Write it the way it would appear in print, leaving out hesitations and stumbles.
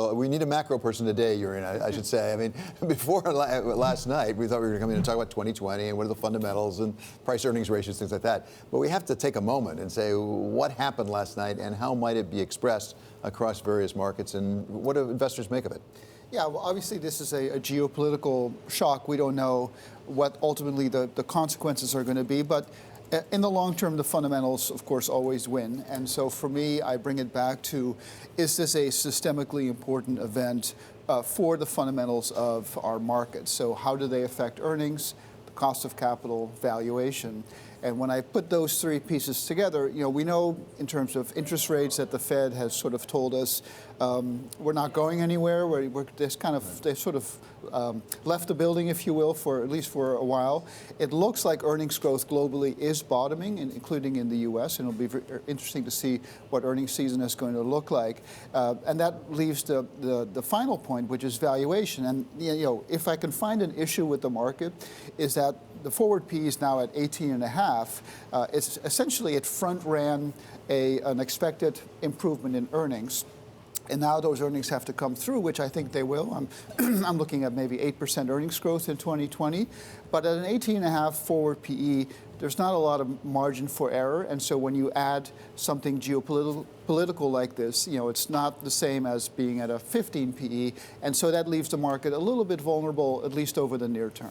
Well, we need a macro person today, Jurrien, I should say. I mean, before last night, we thought we were going to come in and talk about 2020 and what are the fundamentals and price earnings ratios, things like that. But we have to take a moment and say what happened last night and how might it be expressed across various markets and what do investors make of it? Yeah, well, obviously this is a geopolitical shock. We don't know what ultimately the consequences are going to be, but in the long term, the fundamentals, of course, always win. And so for me, I bring it back to, is this a systemically important event for the fundamentals of our markets? So how do they affect earnings, the cost of capital, valuation? And when I put those three pieces together, we know in terms of interest rates that the Fed has sort of told us we're not going anywhere. They've sort of left the building, if you will, for at least for a while. It looks like earnings growth globally is bottoming, including in the U.S., and it'll be interesting to see what earnings season is going to look like. And that leaves the final point, which is valuation. And if I can find an issue with the market, is that the forward P is now at 18.5. It's essentially, it front ran an expected improvement in earnings. And now those earnings have to come through, which I think they will. I'm looking at maybe 8% earnings growth in 2020. But at an 18.5 forward PE, there's not a lot of margin for error. And so when you add something geopolitical like this, it's not the same as being at a 15 PE. And so that leaves the market a little bit vulnerable, at least over the near term.